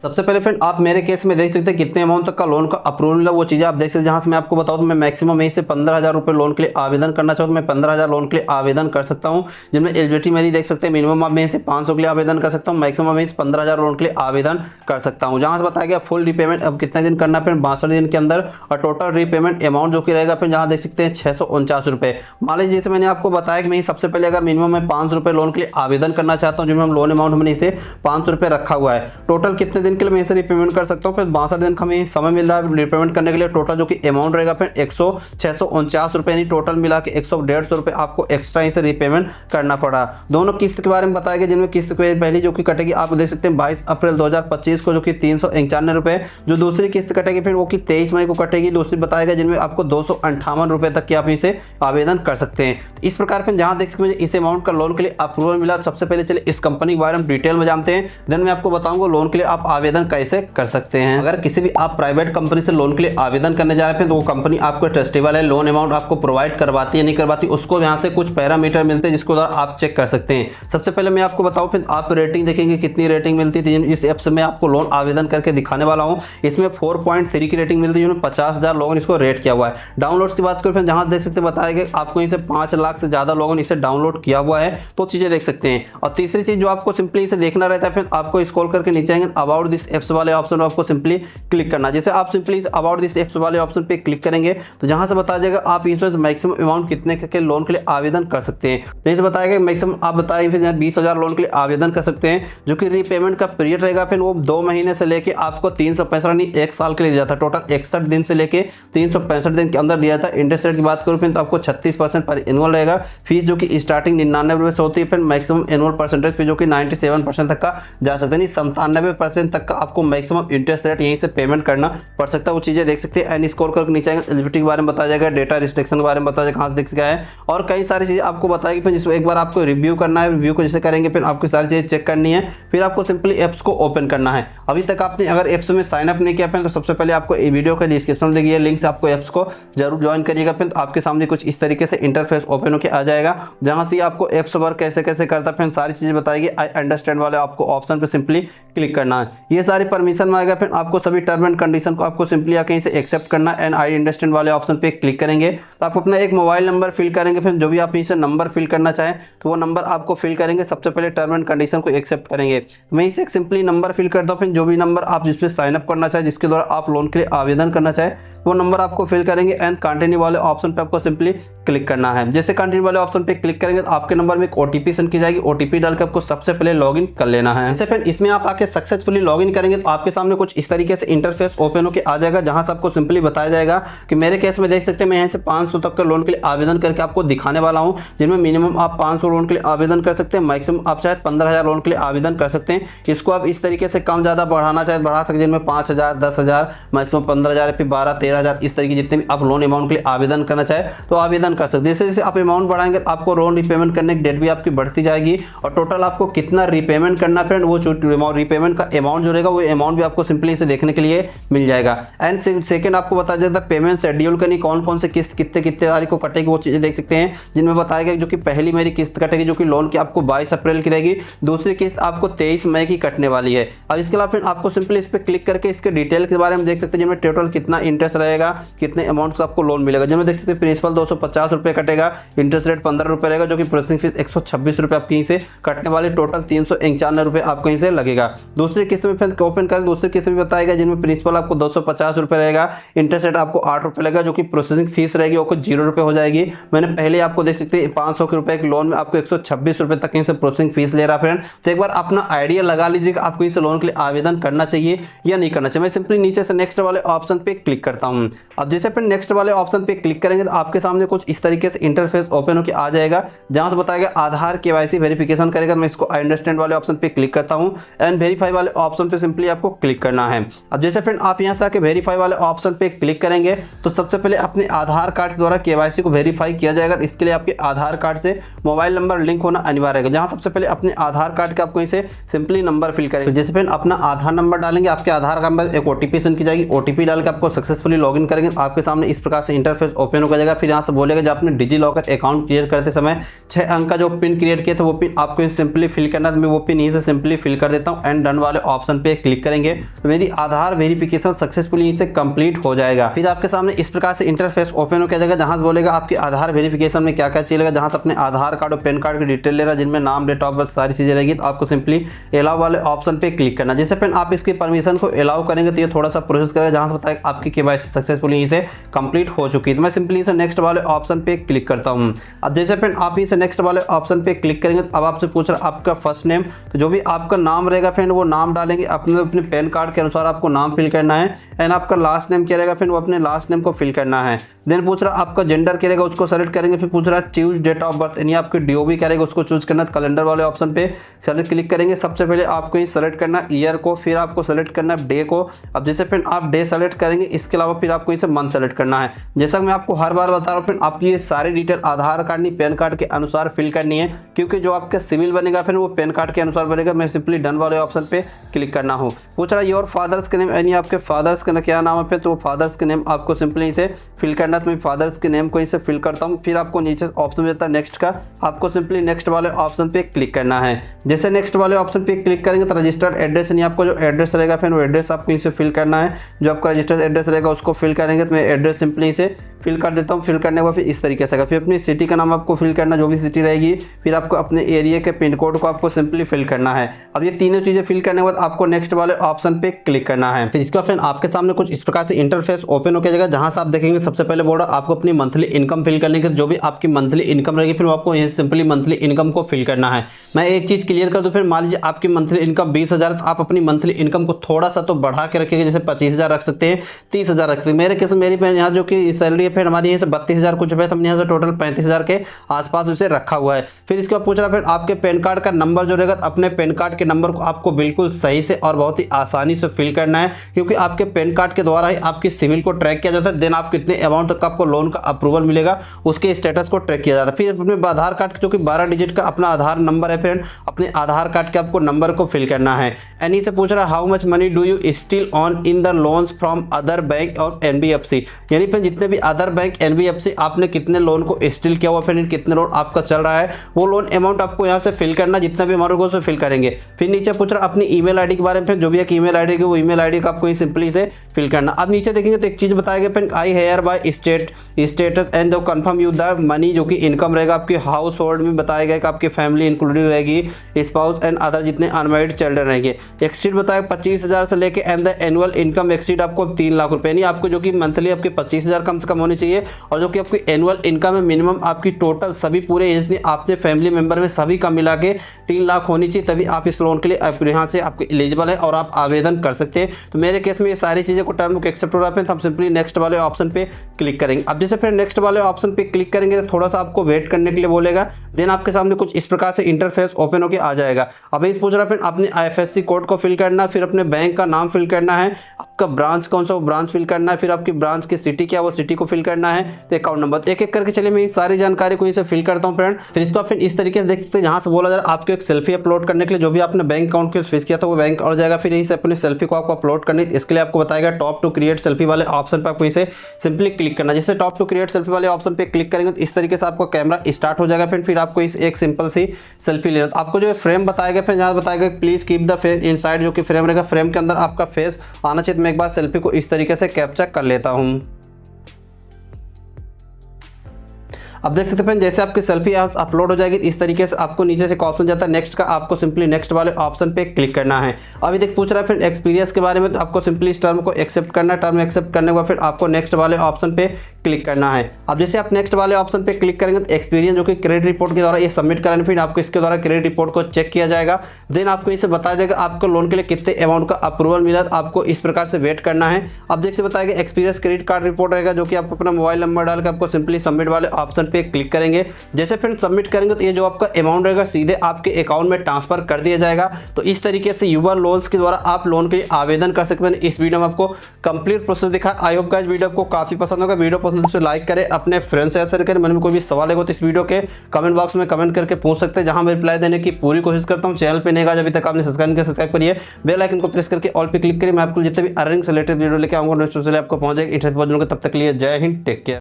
सबसे पहले फ्रेंड आप मेरे केस में देख सकते हैं कितने अमाउंट तक का लोन का अप्रूवल मिला, वो चीज़ें आप देख सकते हैं। जहाँ से मैं आपको बताऊँ तो मैं मैक्सिमम यहीं से 15,000 रुपये लोन के लिए आवेदन करना चाहूँ तो मैं 15,000 लोन के लिए आवेदन कर सकता हूँ, जिनमें एलिजिबिलिटी मेरी देख सकते हैं मिनिमम आप में से 500 के लिए आवेदन कर सकता हूँ, मैक्सिमम में 15,000 लोन के लिए आवेदन कर सकता हूँ। जहाँ से बताया गया फुल रिपेमेंट अब कितने दिन करना फिर 62 दिन के अंदर, और टोटल रिपेमेंट अमाउंट जो कि रहेगा फिर जहाँ देख सकते हैं 649 रुपये। मान लीजिए जैसे मैंने आपको बताया कि मैं सबसे पहले अगर मिनिमम मैं 500 रुपये लोन के लिए आवेदन करना चाहता हूँ, जिनमें लोन अमाउंट मैंने इसे 500 रुपये रखा हुआ है, टोटल कितने दिन के लिए मैं इसे रिपेमेंट कर सकता हूँ। फिर 62 दिन का हमें समय मिल रहा है रिपेमेंट करने के लिए। टोटल जो कि अमाउंट रहेगा फिर 649 रुपये, यानी टोटल मिला के 150 रुपये आपको एक्स्ट्रा इसे रिपेमेंट करना पड़ा। दोनों किस्त के बारे में बताया गया, जिनमें किस्त पहली जो कि कटेगी आप देख सकते हैं 22 अप्रैल 2025 को जो कि 391 रुपये, जो दूसरी किस्त कटेगी फिर वो कि 23 मई को कटेगी दूसरी बताया गया, जिनमें आपको 258 रुपये तक की आप इसे आवेदन कर सकते हैं। इस प्रकार फिर जहाँ देख सकते हैं इस अमाउंट का लोन के लिए अप्रूवल मिला। सबसे पहले चलिए इस कंपनी के बारे में डिटेल में जानते हैं, देन मैं आपको बताऊंगा लोन के लिए आप आवेदन कैसे कर सकते हैं। अगर किसी भी आप प्राइवेट कंपनी से लोन के लिए आवेदन करने जा रहे हैं तो वो कंपनी आपको ट्रस्टेबल है, लोन अमाउंट आपको प्रोवाइड करवाती है नहीं करवाती, उसको यहाँ से कुछ पैरामीटर मिलते हैं जिसको द्वारा आप चेक कर सकते हैं। सबसे पहले मैं आपको बताऊं फिर आप रेटिंग देखेंगे कितनी रेटिंग मिलती थी। इस ऐप से मैं आपको लोन आवेदन करके दिखाने वाला हूँ। इसमें 4.3 की रेटिंग मिलती है, जिन्होंने 50,000 लोगों ने इसको रेट किया हुआ है। डाउनलोड्स की बात करें फिर जहाँ देख सकते बताया गया आपको इसे 5 लाख से ज्यादा लोगों ने इसे डाउनलोड किया हुआ है, तो चीजें देख सकते हैं। और तीसरी चीज जो आपको सिंपली इसे देखना रहता है, फिर आपको स्क्रॉल करके नीचे आएंगे अबाउट दिस एप्स वाले ऑप्शन पर आपको सिंपली क्लिक करना। जैसे आप सिंपली अबाउट दिस एप्स वाले ऑप्शन पे क्लिक करेंगे तो जहां से बताया जाएगा आप इंश्योरेंस मैक्सिमम अमाउंट कितने के लोन के लिए आवेदन कर सकते हैं। जैसे बताया गया मैक्सिमम आप बताएंगे फिर 20,000 लोन के लिए आवेदन कर सकते हैं, जो कि रीपेमेंट का पीरियड रहेगा फिर वो 2 महीने से लेके आपको 365 यानी 1 साल के लिए दिया था। टोटल 61 दिन से लेके 365 दिन के अंदर दिया था। इंटरेस्ट रेट की बात करूँ फिर तो आपको 36% पर एनुअल रहेगा। फीस जो कि स्टार्टिंग 99 रुपये से होती है, फिर मैक्सिमम एनुअल परसेंटेज पे जो कि 97% तक का जा सकता है, 97% तक का आपको मैक्सिमम इंटरेस्ट रेट यहीं से पेमेंट करना पड़ सकता है। वो चीजें देख सकते हैं। एंड स्कोर करके नीचे आएंगे एलिजिबिलिटी के बारे में बताया जाएगा, डेटा रिस्ट्रिक्शन के बारे में बताया जाएगा कहाँ से देख सका है, और कई सारी चीजें आपको बताएगी। फिर जिसको एक बार आपको रिव्यू करना है, रिव्यू को जैसे करेंगे फिर आपको सारी चीजें चेक करनी है, फिर आपको सिंपली एप्स को ओपन करना है। अभी तक आपने अगर एप्स में साइन अप नहीं किया फिर तो सबसे पहले आपको वीडियो के डिस्क्रिप्शन में देखिए लिंक से आपको एप्स को जरूर ज्वाइन करिएगा। फिर आपके सामने कुछ इस तरीके से इंटरफेस ओपन होकर आ जाएगा, जहां से आपको एप्स वर्क कैसे कैसे करता है फिर सारी चीजें बताएगी। आई अंडरस्टैंड वाले आपको ऑप्शन पे सिंपली क्लिक करना है। ये सारी परमिशन में आएगा, फिर आपको सभी टर्म एंड कंडीशन को आपको सिंपली आके इसे एक्सेप्ट करना एंड आई अंडरस्टैंड वाले ऑप्शन पे क्लिक करेंगे तो आपको अपना एक मोबाइल नंबर फिल करेंगे। फिर जो भी आप इसे नंबर फिल करना चाहें तो वो नंबर आपको फिल करेंगे। सबसे पहले टर्म एंड कंडीशन को एक्सेप्ट करेंगे। मैं इसे एक सिंपली नंबर फिल करता हूँ, फिर जो भी नंबर आप जिस पे साइन अप करना चाहे, जिसके द्वारा आप लोन के लिए आवेदन करना चाहे, वो नंबर आपको फिल करेंगे एंड कंटिन्यू वाले ऑप्शन पे आपको सिंपली क्लिक करना है। जैसे कंटिन्यू वाले ऑप्शन पे क्लिक करेंगे तो आपके नंबर में एक ओटीपी सेंड की जाएगी। ओटीपी डालकर आपको सबसे पहले लॉगिन कर लेना है। जैसे फिर इसमें आप आके सक्सेसफुली लॉगिन करेंगे तो आपके सामने कुछ इस तरीके से इंटरफेस ओपन होकर आ जाएगा, जहां से आपको सिंपली बताया जाएगा कि मेरे केस में देख सकते हैं मैं यहाँ से 500 तक का लोन के लिए आवेदन करके आपको दिखाने वाला हूँ, जिनमें मिनिमम आप 500 लोन के लिए आवेदन कर सकते हैं, मैक्सिमम आप चाहे 15,000 लोन के लिए आवेदन कर सकते हैं। इसको आप इस तरीके से कम ज्यादा बढ़ाना चाहे बढ़ा सकते हैं, जिनमें 5,000, 10,000, मैक्सिमम 15,000, फिर 12-13,000 इस तरीके जितने भी आप लोन अमाउंट के लिए आवेदन करना चाहे तो आवेदन कर सकते हैं। जैसे जैसे आप अमाउंट बढ़ाएंगे तो आपको लोन रिपेमेंट करने की डेट भी आपकी बढ़ती जाएगी, और टोटल आपको कितना रिपेमेंट करना फ्रेंड वो रिपेमेंट का अमाउंट जो रहेगा वो अमाउंट भी आपको सिंपली इसे देखने के लिए मिल जाएगा। एंड सेकंड आपको बताया जाता है पेमेंट शेड्यूल करनी, कौन कौन से किस्त कितने कितने तारीख को कटेगी वो चीजें देख सकते हैं, जिनमें बताया गया जो कि पहली मेरी किस्त कटेगी जो कि लोन की आपको 22 अप्रैल की रहेगी, दूसरी किस्त आपको 23 मई की कटने वाली है। अब इसके अलावा फिर आपको सिंपली इस पर क्लिक करके इसके डिटेल के बारे में देख सकते हैं, जिनमें टोटल कितना इंटरेस्ट रहेगा, कितने अमाउंट का आपको लोन मिलेगा। जिनमें देख सकते हैं प्रिंसिपल 250 रुपये कटेगा, इंटरेस्ट रेट 15 रुपये रहेगा, जो कि प्रोसेसिंग फीस 126 रुपये आपकी से कटने वाली, टोटल 391 रुपये आपको यहीं से लगेगा। दूसरी किस्त में फिर ओपन करें, दूसरी किस्त भी बताएगा, जिनमें प्रिंसिपल आपको 250 रुपये रहेगा, इंटरेस्ट रेट आपको 8 रुपये लगेगा, जो कि प्रोसेसिंग फीस रहेगी वो कुछ 0 रुपये हो जाएगी। मैंने पहले आपको देख सकते हैं 500 रुपये के लोन में आपको 126 रुपये तक से प्रोसेसिंग फीस ले रहा है फ्रेंड। तो एक बार अपना आइडिया लगा लीजिएगा आपको इस लोन के लिए आवेदन करना चाहिए या नहीं करना चाहिए। मैं सिंपली नीचे से नेक्स्ट वाले ऑप्शन पे क्लिक करता हूँ। अब जैसे फिर नेक्स्ट वाले ऑप्शन पे क्लिक करेंगे तो आपके सामने कुछ इस तरीके से इंटरफेस ओपन होकर आ जाएगा, जहां से बताएगा आधार केवाईसी वेरिफिकेशन करेगा। मैं इसको आई अंडरस्टैंड वाले ऑप्शन पे क्लिक करता हूं एंड वेरीफाई वाले ऑप्शन पे सिंपली आपको क्लिक करना है। अब जैसे फ्रेंड आप यहां से आके वेरीफाई वाले ऑप्शन पे क्लिक करेंगे तो सबसे पहले अपने आधार कार्ड द्वारा केवाईसी को वेरीफाई किया जाएगा। तो इसके लिए आपके आधार कार्ड से मोबाइल नंबर लिंक होना अनिवार्य है, जहां सबसे पहले अपने आधार कार्ड के आपको इसे सिंपली नंबर फिल करेंगे। जैसे फ्रेंड अपना आधार नंबर डालेंगे, आपके आधार नंबर एक ओटीपी सेंड की जाएगी, ओटीपी डाल के आपको सक्सेसफुली लॉगिन करेंगे तो आपके सामने इस प्रकार से इंटरफेस ओपन हो जाएगा। फिर यहाँ से बोलेगा जब आपने डिजी लॉकर अकाउंट क्रिएट करते समय 6 अंक का जो पिन क्रिएट किया था वो पिन आपको सिंपली फिल करना है। मैं वो पिन यहीं से सिंपली फिल कर देता हूँ एंड डन वाले ऑप्शन पे क्लिक करेंगे तो मेरी आधार वेरिफिकेशन सक्सेसफुली यहीं से कंप्लीट हो जाएगा। फिर आपके सामने इस प्रकार से इंटरफेस ओपन हो जाएगा जहां से बोलेगा आपके आधार वेरिफिकेशन में क्या क्या चलेगा, जहां से अपने आधार कार्ड और पैन कार्ड की डिटेल ले रहा है जिनमें नाम, डेट ऑफ बर्थ सारी चीजें रहेगी। तो आपको सिंपली अलाउ वाले ऑप्शन पे क्लिक करना। जैसे फ्रेंड आप इसकी परमिशन को अलाउ करेंगे तो ये थोड़ा सा प्रोसेस करेगा जहां से बताएगा आपकी केवाईसी सक्सेसफुली यहीं से कंप्लीट हो चुकी है। तो मैं सिंपली इसे नेक्स्ट वाले ऑप्शन पे क्लिक करता हूँ। अब जैसे फ्रेंड आप इसे नेक्स्ट वाले ऑप्शन पे क्लिक करेंगे तो अब आपसे पूछ रहा है आपका फर्स्ट नेम, तो जो भी आपका नाम रहेगा फ्रेंड वो नाम डालेंगे, अपने पैन कार्ड के अनुसार आपको नाम फिल करना है। एंड आपका लास्ट नेम क्या रहेगा फिर वो अपने लास्ट नेम को फिल करना है। देन पूछ रहा आपका जेंडर क्या रहेगा उसको सेलेक्ट करेंगे। फिर पूछ रहा चूज डेट ऑफ बर्थ यानी आपके डीओबी क्या रहेगा उसको चूज करना है। कैलेंडर वाले ऑप्शन पे क्लिक करेंगे। सबसे पहले आपको ये सेलेक्ट करना ईयर को, फिर आपको सेलेक्ट करना है डे को। अब जैसे फिर आप डे सेलेक्ट करेंगे इसके अलावा फिर आपको इसे मंथ सेलेक्ट करना है। जैसा मैं आपको हर बार बता रहा हूँ फिर आपकी ये सारी डिटेल आधार कार्ड नहीं पैन कार्ड के अनुसार फिल करनी है, क्योंकि जो आपका सिविल बनेगा फिर वो पैन कार्ड के अनुसार बनेगा। मैं सिंपली डन वाले ऑप्शन पे क्लिक करना हूँ। पूछ रहा है योर फादर्स के नेम यानी आपके फादर्स का क्या नाम है, तो फादर्स के नेम आपको सिंपली इसे फिल करना है। तो मैं फादर्स के नेम को इसे फिल करता हूँ। फिर आपको नीचे ऑप्शन मिलता है नेक्स्ट का, आपको सिंपली नेक्स्ट वाले ऑप्शन पे क्लिक करना है। जैसे नेक्स्ट वाले ऑप्शन पे क्लिक करेंगे तो रजिस्टर्ड एड्रेस यानी आपको जो एड्रेस रहेगा फिर वो एड्रेस आपको इसे फिल करना है। जो आपका रजिस्टर्ड एड्रेस रहेगा उसको फिल करेंगे तो मैं एड्रेस सिंपली इसे फिल कर देता हूँ। फिल करने के बाद फिर इस तरीके से फिर अपनी सिटी का नाम आपको फिल करना, जो भी सिटी रहेगी। फिर आपको अपने एरिया के पिन कोड को आपको सिंपली फिल करना है। अब ये तीनों चीज़ें फिल करने के बाद आपको नेक्स्ट वाले ऑप्शन पे क्लिक करना है। फिर इसके बाद फिर आपके सामने कुछ इस प्रकार से इंटरफेस ओपन होकर जाएगा जहां से आप देखेंगे सबसे पहले बोल रहा आपको अपनी मंथली इनकम फिल करने के, जो भी आपकी मंथली इनकम रहेगी फिर आपको यहीं सिंपली मंथली इनकम को फिल करना है। मैं एक चीज़ क्लियर कर दूँ, फिर मान लीजिए आपकी मंथली इनकम 20,000 तो आप अपनी मंथली इनकम को थोड़ा सा तो बढ़ा के रखिएगा, जैसे 25,000 रख सकते हैं, 30,000 रख सकते हैं। मेरे केस में मेरी यहाँ जो कि सैलरी है फिर हमारी यहाँ से 32,000 कुछ रुपए, हमने यहाँ से टोटल 35,000 के आसपास उसे रखा हुआ है। फिर इसके बाद पूछ रहा फिर आपके पैन कार्ड का नंबर जो रहेगा, अपने पैन कार्ड के नंबर को आपको बिल्कुल सही से और बहुत ही आसानी से फिल करना है, क्योंकि आपके पैन कार्ड के द्वारा ही आपकी सिविल को ट्रैक किया जाता है। देन आप कितने अमाउंट तक आपको लोन का अप्रूवल मिलेगा उसके स्टेटस को ट्रैक किया जाता है। फिर अपने आधार कार्ड जो कि 12 डिजिट का अपना आधार नंबर है फ्रेंड, अपने आधार कार्ड के आपको नंबर को फिल करना है। एनी से पूछ रहा how much money do you still on in the loans from other bank और एनबीएफसी, यानी फिर जितने भी अदर बैंक एनबीएफसी आपने कितने लोन को स्टिल किया हुआ, फिर कितने लोन आपका चल रहा है वो लोन अमाउंट आपको यहाँ से फिल करना, जितना भी अमाउंट होगा उसे फिल करेंगे। फिर नीचे पूछ रहा अपनी ईमेल आईडी के बारे में, फिर जो भी एक ईमेल आईडी है वो ईमेल आईडी का आपको सिंपली से फिल करना। अब नीचे देखेंगे तो एक चीज बताया गया friend, I hereby status and जो कंफर्म यू द मनी, जो कि इनकम रहेगा आपके हाउस होल्ड में बताया गया कि आपकी फैमिली इंक्लूडिंग रहेगी, स्पाउस एंड अदर जितने अनमैरिड चिल्ड्रन रहेंगे। एक्सीड बताया 25,000 से लेके and the annual income exceed आपको 3 लाख रुपए, यानी आपको जो कि मंथली आपके 25,000 कम से कम होनी चाहिए, और जो कि आपकी एनुअल इनकम है मिनिमम आपकी टोटल सभी पूरे जितने आपने फैमिली मेंबर में सभी का मिला के 3 लाख होनी चाहिए, तभी आप इस लोन के लिए यहाँ से आपके एलिजिबल है और आप आवेदन कर सकते हैं। तो मेरे केस में ये सारी चीज़ें को टर्म को एक्सेप्ट हो रहा है तो हम सिंपली नेक्स्ट वाले ऑप्शन पे क्लिक करेंगे। अब जैसे फिर नेक्स्ट वाले ऑप्शन पे क्लिक करेंगे तो थोड़ा सा आपको वेट करने के लिए बोलेगा। देन आपके सामने कुछ इस प्रकार से इंटरफेस ओपन होकर आ जाएगा। अब इस पूछ रहा है अपने IFSC कोड को फिल करना, फिर अपने बैंक का नाम फिल करना है, आपका ब्रांच कौन सा वो ब्रांच फिल करना है, फिर आपकी ब्रांच की सिटी क्या वो सिटी को फिल करना है, तो अकाउंट नंबर। एक एक करके चलिए मैं सारी जानकारी को इसे फिल करता हूँ फ्रेंड। फिर इसको फिर इस तरीके से देख सकते हैं, यहाँ से बोला जा रहा है आपको एक सेल्फी अपलोड करने के लिए, जो भी आपने बैंक अकाउंट के फिक्स किया था वो बैंक और जाएगा। फिर इसे अपनी सेल्फी को आपको अपलोड करनी, इसके लिए आपको बताएगा टॉप टू क्रिएट सेल्फी वाले ऑप्शन पर आपको इसे सिंपली क्लिक करना। जैसे टॉप टू क्रिएट सेल्फी वाले ऑप्शन पे क्लिक करेंगे तो इस तरीके से आपका कैमरा स्टार्ट हो जाएगा। फिर आपको इस एक सिंपल सी सेल्फी लेना, आपको जो फ्रेम बताएगा फिर यहाँ बताएगा please keep the face inside, जो कि फ्रेम रहेगा, फ्रेम के अंदर आपका फेस आना चाहिए। मैं एक बार सेल्फी को इस तरीके से कैप्चर कर लेता हूँ। अब देख सकते हैं जैसे आपकी सेल्फी यहाँ अपलोड हो जाएगी इस तरीके से आपको नीचे से ऑप्शन जाता है नेक्स्ट का, आपको सिंपली नेक्स्ट वाले ऑप्शन पे क्लिक करना है। अभी देख पूछ रहा है फिर एक्सपीरियंस के बारे में, तो आपको सिंपली इस टर्म को एक्सेप्ट करना है। टर्म एक्सेप्ट करने के बाद फिर आपको नेक्स्ट वाले ऑप्शन पे क्लिक करना है। अब जैसे आप नेक्स्ट वाले ऑप्शन पे क्लिक करेंगे तो एक्सपीरियंस जो कि क्रेडिट रिपोर्ट के द्वारा ये सबमिट कराने, फिर आपको इसके द्वारा क्रेडिट रिपोर्ट को चेक किया जाएगा। देन आपको इसे बताया जाएगा आपको लोन के लिए कितने अमाउंट का अप्रूवल मिला, आपको इस प्रकार से वेट करना है। अब देख से बताएगा एक्सपीरियंस क्रेडिट कार्ड रिपोर्ट रहेगा, जो कि आपको अपना मोबाइल नंबर डालकर आपको सिंपली सबमिट वाले ऑप्शन पे क्लिक करेंगे। जैसे फ्रेंड सबमिट करेंगे तो ये जो आपका अमाउंट रहेगा सीधे आपके अकाउंट में ट्रांसफर कर दिया जाएगा। तो इस तरीके से युवा लोन्स के द्वारा आप लोन के लिए आवेदन कर सकते हैं। इस वीडियो में आपको कंप्लीट प्रोसेस दिखा। आई होप गाइस वीडियो आपको काफी पसंद होगा। वीडियो पसंद है तो लाइक करें, अपने फ्रेंड्स से शेयर करें। मन में कोई भी सवाल है तो इस वीडियो के कमेंट बॉक्स में कमेंट करके पूछ सकते हैं, जहां मैं रिप्लाई देने की पूरी कोशिश करता हूं। चैनल पे नए अभी तक आपने सब्सक्राइब करिए, बेल आइकन को प्रेस करके ऑल पे क्लिक करिए। मैं आपको जितने भी अर्निंग से रिलेटेड वीडियो लेके आऊंगा आपको पहुंच जाएगा। तब तक के लिए जय हिंद, टेक केयर।